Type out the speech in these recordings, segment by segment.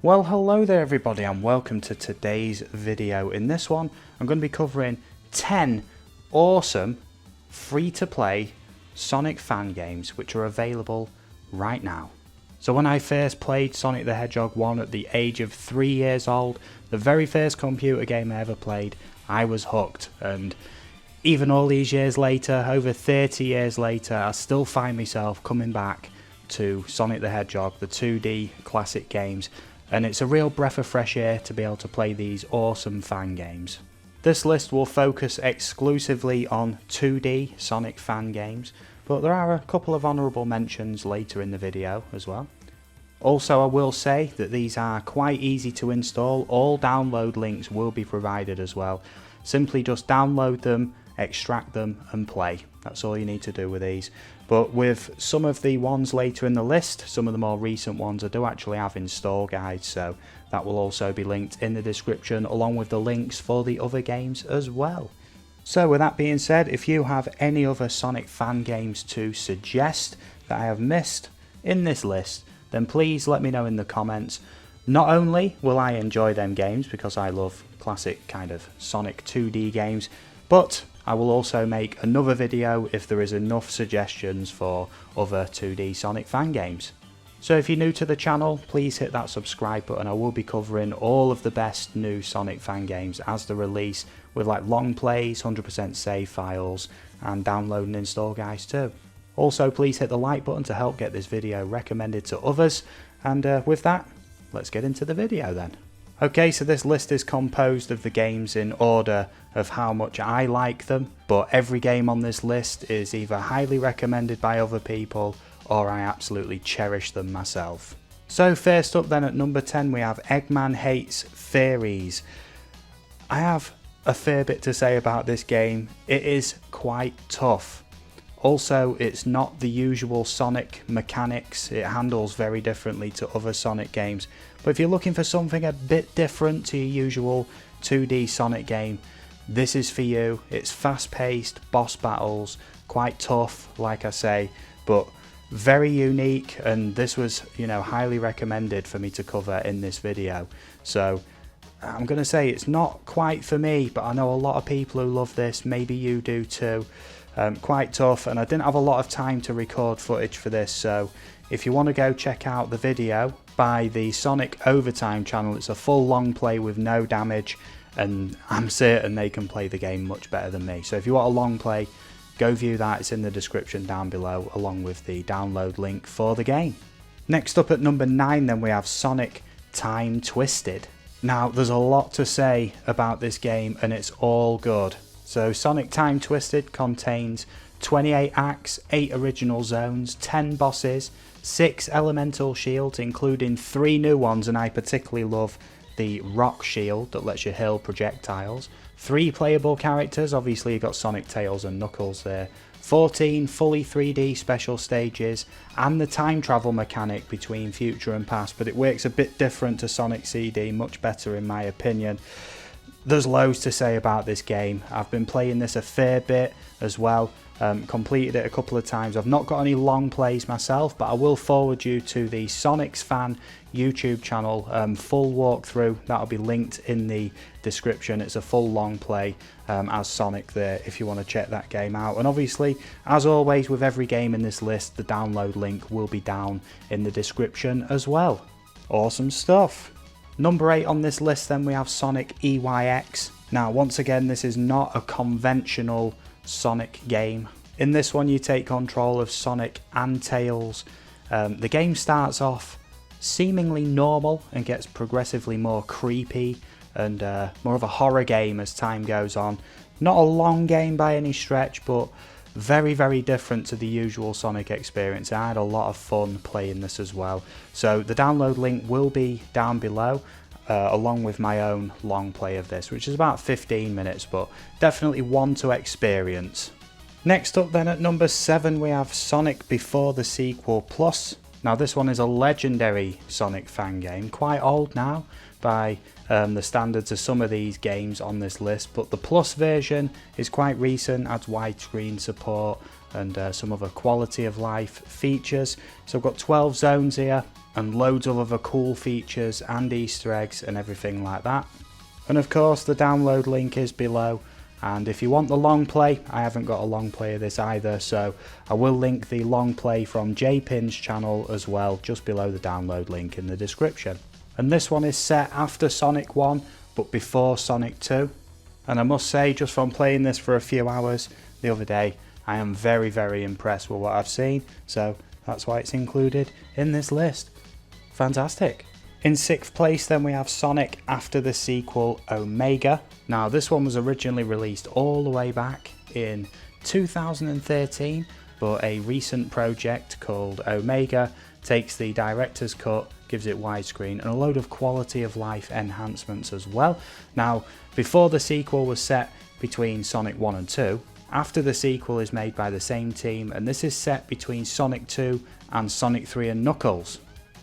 Well, hello there everybody and welcome to today's video. In this one I'm going to be covering 10 awesome free-to-play Sonic fan games which are available right now. So when I first played Sonic the Hedgehog 1 at the age of 3 years old, the very first computer game I ever played, I was hooked, and even all these years later, over 30 years later, I still find myself coming back to Sonic the Hedgehog, the 2D classic games, and it's a real breath of fresh air to be able to play these awesome fan games. This list will focus exclusively on 2D Sonic fan games, but there are a couple of honourable mentions later in the video as well. Also, I will say that these are quite easy to install. All download links will be provided as well. Simply just download them, extract them and play. That's all you need to do with these. But with some of the ones later in the list, some of the more recent ones, I do actually have install guides, so that will also be linked in the description along with the links for the other games as well. So with that being said, if you have any other Sonic fan games to suggest that I have missed in this list, then please let me know in the comments. Not only will I enjoy them games because I love classic kind of Sonic 2D games, but I will also make another video if there is enough suggestions for other 2D Sonic fan games. So if you're new to the channel, please hit that subscribe button. I will be covering all of the best new Sonic fan games as they release, with like long plays, 100% save files, and download and install guides too. Also, please hit the like button to help get this video recommended to others, and with that, let's get into the video then. Okay, so this list is composed of the games in order of how much I like them, but every game on this list is either highly recommended by other people or I absolutely cherish them myself. So first up then at number 10 we have Eggman Hates Furries. I have a fair bit to say about this game. It is quite tough. Also, it's not the usual Sonic mechanics, it handles very differently to other Sonic games. But if you're looking for something a bit different to your usual 2D Sonic game, this is for you. It's fast paced, boss battles, quite tough like I say, but very unique, and this was, highly recommended for me to cover in this video. So I'm going to say it's not quite for me, but I know a lot of people who love this, maybe you do too. Quite tough, and I didn't have a lot of time to record footage for this, so if you want to go check out the video by the Sonic Overtime channel, it's a full long play with no damage, and I'm certain they can play the game much better than me. So if you want a long play, go view that, it's in the description down below along with the download link for the game. Next up at number 9 then we have Sonic Time Twisted. Now there's a lot to say about this game and it's all good. So Sonic Time Twisted contains 28 acts, 8 original zones, 10 bosses, 6 elemental shields including 3 new ones, and I particularly love the rock shield that lets you hurl projectiles, 3 playable characters, obviously you've got Sonic, Tails and Knuckles there, 14 fully 3D special stages, and the time travel mechanic between future and past, but it works a bit different to Sonic CD, much better in my opinion. There's loads to say about this game. I've been playing this a fair bit as well, completed it a couple of times. I've not got any long plays myself, but I will forward you to the SonixFan YouTube channel, full walkthrough, that'll be linked in the description. It's a full long play as Sonic there if you want to check that game out. And obviously, as always with every game in this list, the download link will be down in the description as well. Awesome stuff. Number 8 on this list then we have Sonic.EYX. Now once again, this is not a conventional Sonic game. In this one you take control of Sonic and Tails. The game starts off seemingly normal and gets progressively more creepy and more of a horror game as time goes on. Not a long game by any stretch, but very, very different to the usual Sonic experience. I had a lot of fun playing this as well. So the download link will be down below, along with my own long play of this, which is about 15 minutes, but definitely one to experience. Next up then at number 7 we have Sonic Before the Sequel Plus. Now this one is a legendary Sonic fan game, quite old now by the standards of some of these games on this list, but the Plus version is quite recent, adds widescreen support and some other quality of life features. So I've got 12 zones here, and loads of other cool features and Easter eggs and everything like that. And of course the download link is below, and if you want the long play, I haven't got a long play of this either, so I will link the long play from Jaypin's channel as well just below the download link in the description. And this one is set after Sonic 1 but before Sonic 2, and I must say, just from playing this for a few hours the other day, I am very impressed with what I've seen, so that's why it's included in this list. Fantastic. In 6th place then we have Sonic after the sequel Omega. Now this one was originally released all the way back in 2013, but a recent project called Omega takes the director's cut, gives it widescreen and a load of quality of life enhancements as well. Now before the sequel was set between Sonic 1 and 2, after the sequel is made by the same team, and this is set between Sonic 2 and Sonic 3 and Knuckles.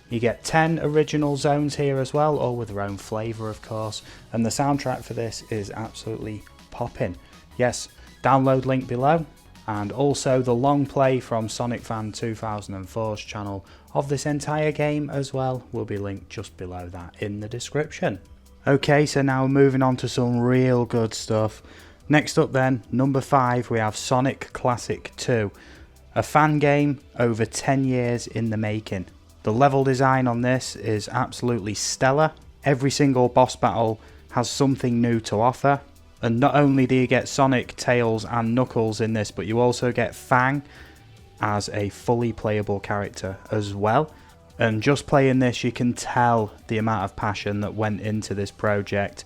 You get 10 original zones here as well, all with their own flavour of course, and the soundtrack for this is absolutely popping. Yes, download link below, and also the long play from SonixFan 2004's channel of this entire game as well will be linked just below that in the description. Okay, so now moving on to some real good stuff. Next up then, number 5, we have Sonic Classic 2, a fan game over 10 years in the making. The level design on this is absolutely stellar. Every single boss battle has something new to offer. And not only do you get Sonic, Tails and Knuckles in this, but you also get Fang as a fully playable character as well. And just playing this, you can tell the amount of passion that went into this project.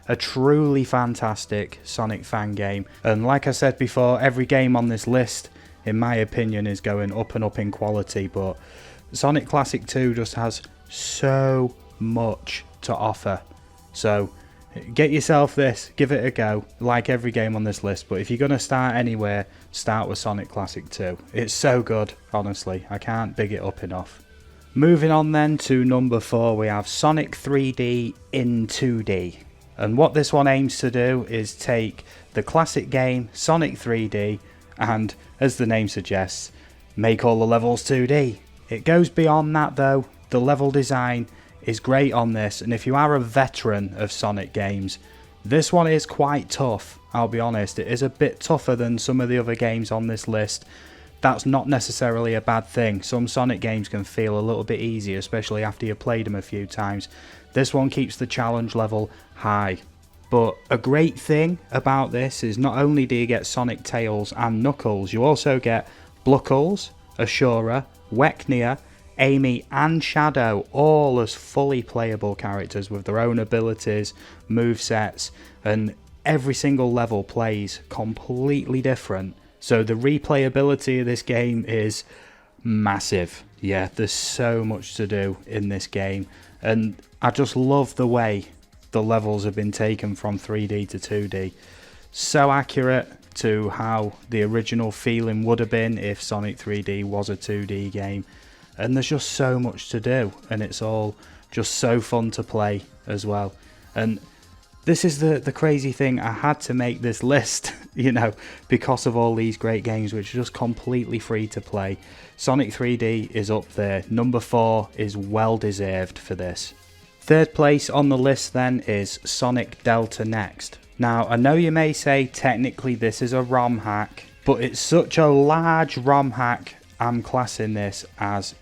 A truly fantastic Sonic fan game. And like I said before, every game on this list, in my opinion, is going up and up in quality, but Sonic Classic 2 just has so much to offer. So get yourself this, give it a go, like every game on this list, but if you're going to start anywhere, start with Sonic Classic 2. It's so good, honestly, I can't big it up enough. Moving on then to number 4, we have Sonic 3D in 2D. And what this one aims to do is take the classic game, Sonic 3D, and, as the name suggests, make all the levels 2D. It goes beyond that though. The level design is great on this, and if you are a veteran of Sonic games, this one is quite tough. I'll be honest, it is a bit tougher than some of the other games on this list. That's not necessarily a bad thing. Some Sonic games can feel a little bit easier, especially after you've played them a few times. This one keeps the challenge level high. But a great thing about this is not only do you get Sonic, Tails and Knuckles, you also get Bluckles, Ashura, Weknia, Amy and Shadow, all as fully playable characters with their own abilities, movesets, and every single level plays completely different. So the replayability of this game is massive. Yeah, there's so much to do in this game, and I just love the way the levels have been taken from 3D to 2D. So accurate to how the original feeling would have been if Sonic 3D was a 2D game. And there's just so much to do, and it's all just so fun to play as well. And this is the crazy thing, I had to make this list, you know, because of all these great games which are just completely free to play. Sonic 3D is up there. Number 4 is well deserved for this. 3rd place on the list then is Sonic Delta Next. Now I know you may say technically this is a ROM hack, but it's such a large ROM hack, I'm classing this as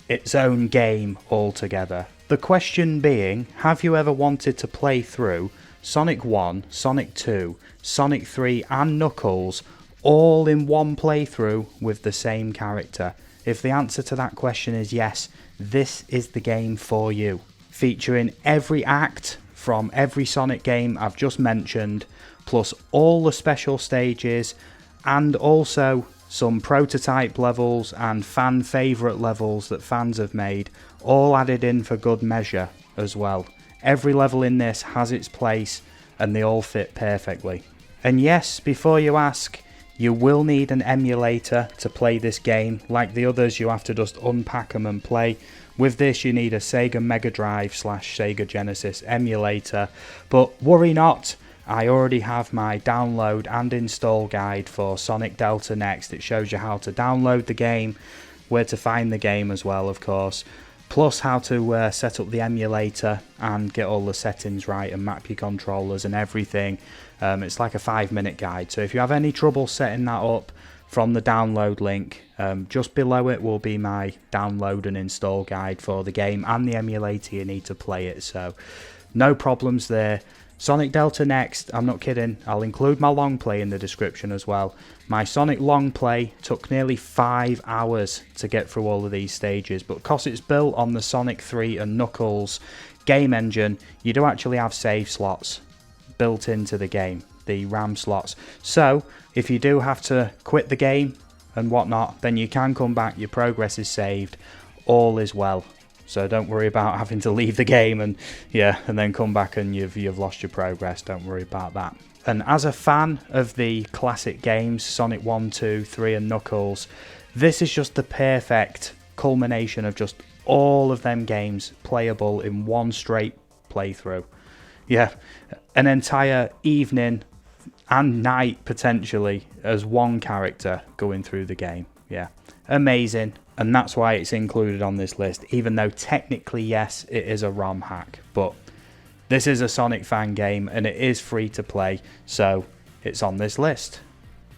its own game altogether. The question being, have you ever wanted to play through Sonic 1, Sonic 2, Sonic 3 and Knuckles all in one playthrough with the same character? If the answer to that question is yes, this is the game for you. Featuring every act from every Sonic game I've just mentioned, plus all the special stages, and also some prototype levels and fan favourite levels that fans have made, all added in for good measure as well. Every level in this has its place and they all fit perfectly. And yes, before you ask, you will need an emulator to play this game. Like the others, you have to just unpack them and play. With this you need a Sega Mega Drive / Sega Genesis emulator, but worry not, I already have my download and install guide for Sonic Delta Next. It shows you how to download the game, where to find the game as well of course, plus how to set up the emulator and get all the settings right and map your controllers and everything. It's like a 5-minute guide, so if you have any trouble setting that up from the download link, just below it will be my download and install guide for the game and the emulator you need to play it, so no problems there. Sonic Delta next, I'm not kidding, I'll include my long play in the description as well. My Sonic long play took nearly 5 hours to get through all of these stages, but because it's built on the Sonic 3 and Knuckles game engine, you do actually have save slots built into the game, the RAM slots. So if you do have to quit the game and whatnot, then you can come back, your progress is saved, all is well. So don't worry about having to leave the game and then come back and you've lost your progress. Don't worry about that. And as a fan of the classic games, Sonic 1, 2, 3 and Knuckles, this is just the perfect culmination of just all of them games playable in one straight playthrough. Yeah, an entire evening and night potentially as one character going through the game. Yeah, amazing. And that's why it's included on this list, even though technically, yes, it is a ROM hack. But this is a SonixFan game and it is free to play, so it's on this list.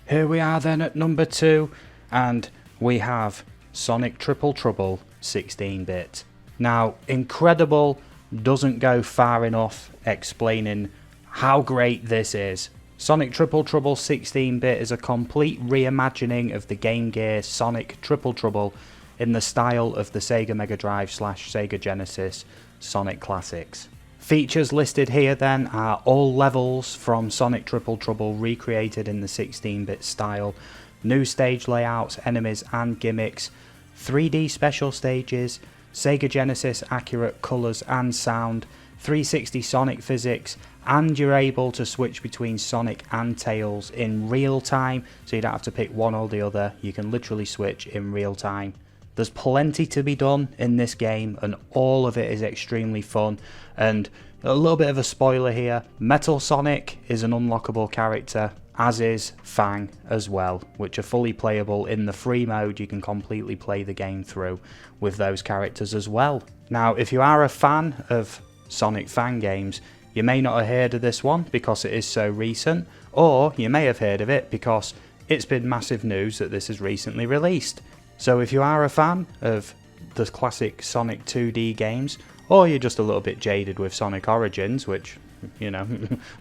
Here we are then at number 2, and we have Sonic Triple Trouble 16-bit. Now, incredible doesn't go far enough explaining how great this is. Sonic Triple Trouble 16-bit is a complete reimagining of the Game Gear Sonic Triple Trouble in the style of the Sega Mega Drive / Sega Genesis Sonic Classics. Features listed here then are all levels from Sonic Triple Trouble recreated in the 16-bit style, new stage layouts, enemies and gimmicks, 3D special stages, Sega Genesis accurate colours and sound, 360 Sonic physics, and you're able to switch between Sonic and Tails in real time, so you don't have to pick one or the other, you can literally switch in real time. There's plenty to be done in this game and all of it is extremely fun, and a little bit of a spoiler here, Metal Sonic is an unlockable character, as is Fang as well, which are fully playable in the free mode. You can completely play the game through with those characters as well. Now if you are a fan of SonixFan games, you may not have heard of this one because it is so recent, or you may have heard of it because it's been massive news that this is recently released. So if you are a fan of the classic Sonic 2D games, or you're just a little bit jaded with Sonic Origins, which, you know,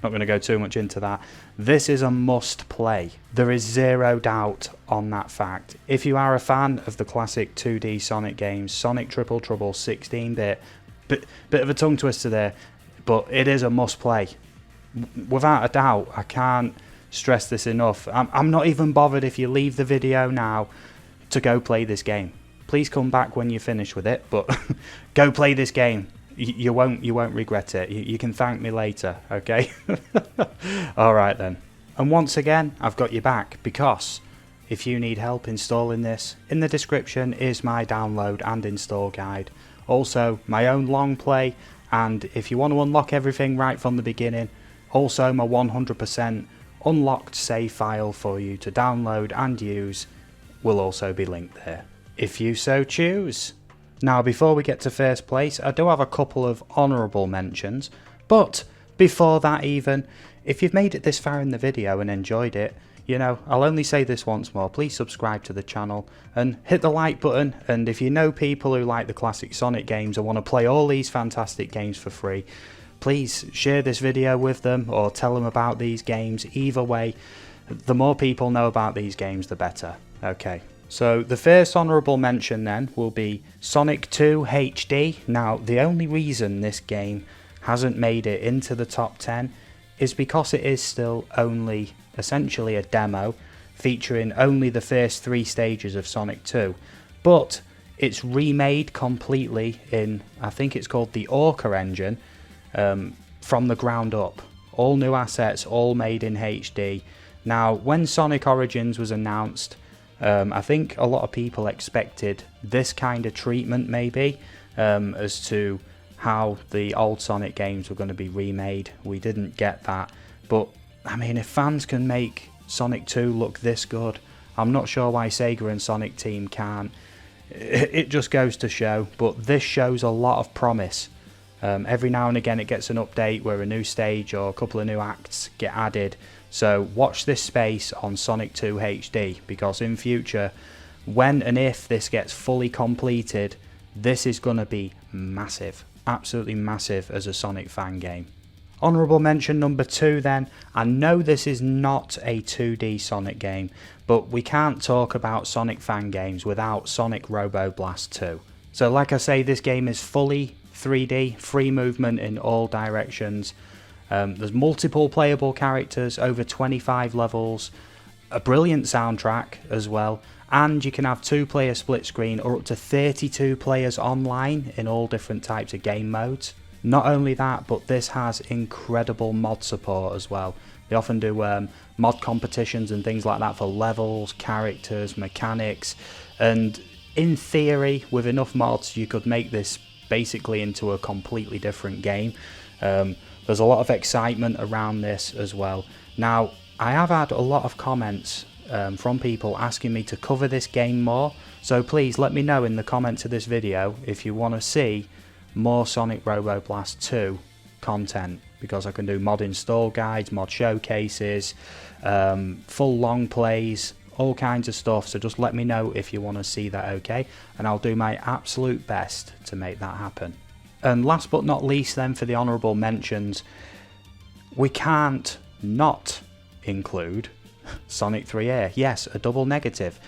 not going to go too much into that, this is a must play. There is zero doubt on that fact. If you are a fan of the classic 2D Sonic games, Sonic Triple Trouble 16-bit, bit of a tongue twister there, but it is a must play. Without a doubt, I can't stress this enough. I'm not even bothered if you leave the video now to go play this game. Please come back when you're finished with it, but go play this game. You won't regret it. You can thank me later, okay? Alright then. And once again, I've got your back, because if you need help installing this, in the description is my download and install guide. Also, my own long play, and if you want to unlock everything right from the beginning, also my 100% unlocked save file for you to download and use will also be linked there, if you so choose. Now before we get to first place, I do have a couple of honourable mentions, but before that even, if you've made it this far in the video and enjoyed it, you know, I'll only say this once more, please subscribe to the channel and hit the like button, and if you know people who like the classic Sonic games and want to play all these fantastic games for free, please share this video with them or tell them about these games. Either way, the more people know about these games, the better. Okay, so the first honourable mention then will be Sonic 2 HD. Now the only reason this game hasn't made it into the top 10 is because it is still only essentially a demo featuring only the first 3 stages of Sonic 2, but it's remade completely in, I think it's called the Orca engine, from the ground up. All new assets, all made in HD. Now when Sonic Origins was announced, I think a lot of people expected this kind of treatment maybe, as to how the old Sonic games were going to be remade. We didn't get that, but I mean, if fans can make Sonic 2 look this good, I'm not sure why Sega and Sonic Team can't. it just goes to show. But this shows a lot of promise. Every now and again it gets an update where a new stage or a couple of new acts get added. So watch this space on Sonic 2 HD, because in future, when and if this gets fully completed, this is going to be massive. Absolutely massive as a Sonic fan game. Honourable mention number 2 then. I know this is not a 2D Sonic game, but we can't talk about Sonic fan games without Sonic Robo Blast 2. So like I say, this game is fully 3D, free movement in all directions. There's multiple playable characters, over 25 levels, a brilliant soundtrack as well, and you can have 2-player split screen or up to 32 players online in all different types of game modes. Not only that, but this has incredible mod support as well. They often do mod competitions and things like that for levels, characters, mechanics, and in theory, with enough mods, you could make this basically into a completely different game. There's a lot of excitement around this as well. Now, I have had a lot of comments from people asking me to cover this game more, so please let me know in the comments of this video if you want to see more Sonic Robo Blast 2 content, because I can do mod install guides, mod showcases, full long plays, all kinds of stuff. So just let me know if you want to see that, okay? And I'll do my absolute best to make that happen. And last but not least then, for the honourable mentions, we can't not include Sonic 3A. Yes, a double negative.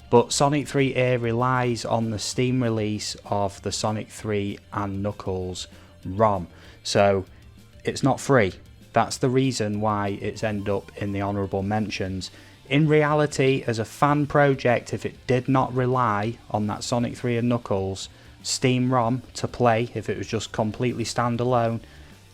But Sonic 3A relies on the Steam release of the Sonic 3 and Knuckles ROM. So it's not free. That's the reason why it's ended up in the honourable mentions. In reality, as a fan project, if it did not rely on that Sonic 3 and Knuckles Steam ROM to play, if it was just completely standalone,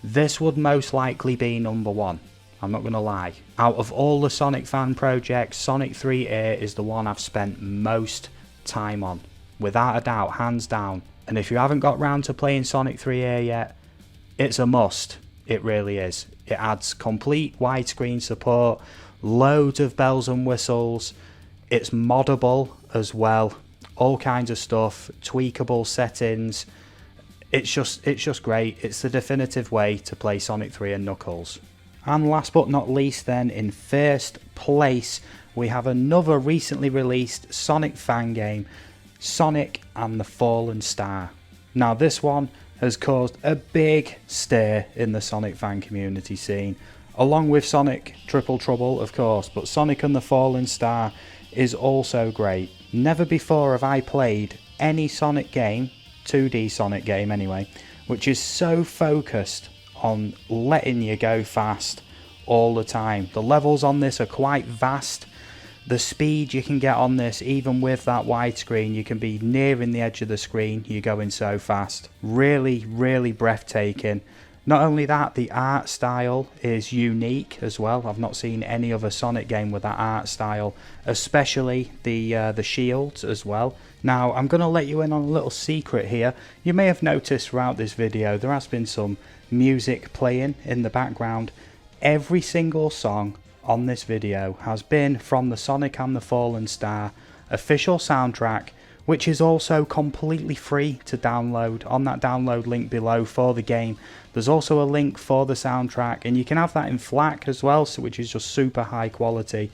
this would most likely be number 1. I'm not going to lie. Out of all the Sonic fan projects, Sonic 3A is the one I've spent most time on. Without a doubt, hands down. And if you haven't got round to playing Sonic 3A yet, it's a must. It really is. It adds complete widescreen support, loads of bells and whistles. It's moddable as well. All kinds of stuff, tweakable settings. It's just great. It's the definitive way to play Sonic 3 and Knuckles. And last but not least then, in first place, we have another recently released Sonic fan game, Sonic and the Fallen Star. Now this one has caused a big stir in the Sonic fan community scene, along with Sonic Triple Trouble of course, but Sonic and the Fallen Star is also great. Never before have I played any Sonic game, 2D Sonic game anyway, which is so focused on letting you go fast all the time. The levels on this are quite vast. The speed you can get on this, even with that widescreen, you can be nearing the edge of the screen, you're going so fast. Really, really breathtaking. Not only that, the art style is unique as well. I've not seen any other Sonic game with that art style, especially the shields as well. Now, I'm going to let you in on a little secret here. You may have noticed throughout this video there has been some music playing in the background. Every single song on this video has been from the Sonic and the Fallen Star official soundtrack, which is also completely free to download. On that download link below for the game, there's also a link for the soundtrack, and you can have that in FLAC as well, so which is just super high quality.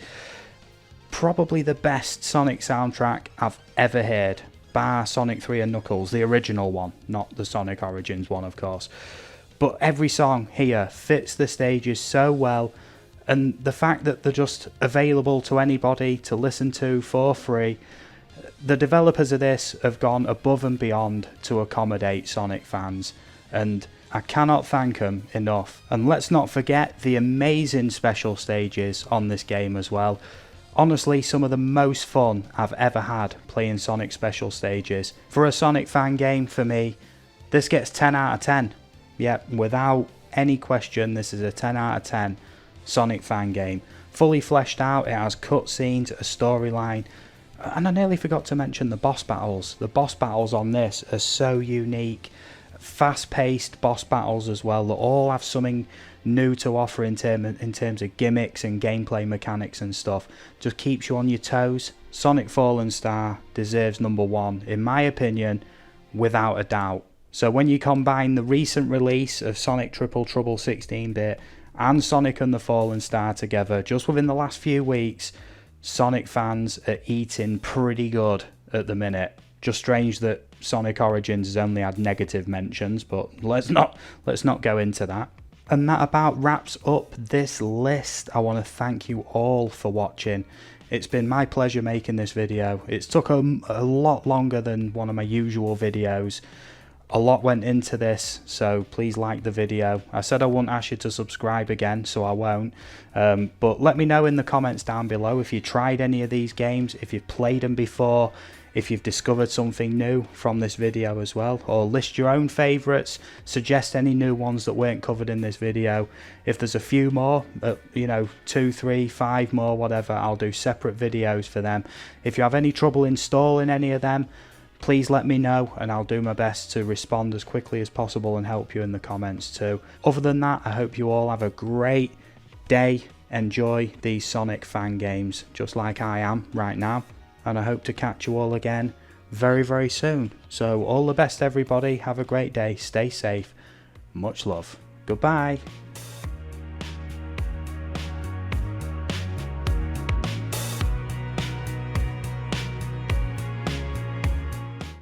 Probably the best Sonic soundtrack I've ever heard, bar Sonic 3 and Knuckles, the original one, not the Sonic Origins one of course. But every song here fits the stages so well, and the fact that they're just available to anybody to listen to for free. The developers of this have gone above and beyond to accommodate Sonic fans, and I cannot thank them enough. And let's not forget the amazing special stages on this game as well. Honestly, some of the most fun I've ever had playing Sonic special stages. For a Sonic fan game, for me, this gets 10 out of 10. Yep, without any question, this is a 10 out of 10 Sonic fan game. Fully fleshed out, it has cutscenes, a storyline, and I nearly forgot to mention the boss battles. The boss battles on this are so unique. Fast-paced boss battles as well, that all have something new to offer in terms of gimmicks and gameplay mechanics and stuff. Just keeps you on your toes Sonic Fallen Star deserves number 1, in my opinion, without a doubt. So when you combine the recent release of Sonic Triple Trouble 16-bit and Sonic and the Fallen Star together, just within the last few weeks, Sonic fans are eating pretty good at the minute. Just strange that Sonic Origins has only had negative mentions, but let's not go into that. And that about wraps up this list. I want to thank you all for watching. It's been my pleasure making this video. It's took a lot longer than one of my usual videos. A lot went into this, so please like the video. I said I wouldn't ask you to subscribe again, so I won't. But let me know in the comments down below if you tried any of these games, if you've played them before, if you've discovered something new from this video as well, or list your own favourites, suggest any new ones that weren't covered in this video. If there's a few more, 2, 3, 5 more, whatever, I'll do separate videos for them. If you have any trouble installing any of them, please let me know and I'll do my best to respond as quickly as possible and help you in the comments too. Other than that, I hope you all have a great day. Enjoy these Sonic fan games just like I am right now. And I hope to catch you all again very, very soon. So all the best everybody, have a great day, stay safe, much love, goodbye.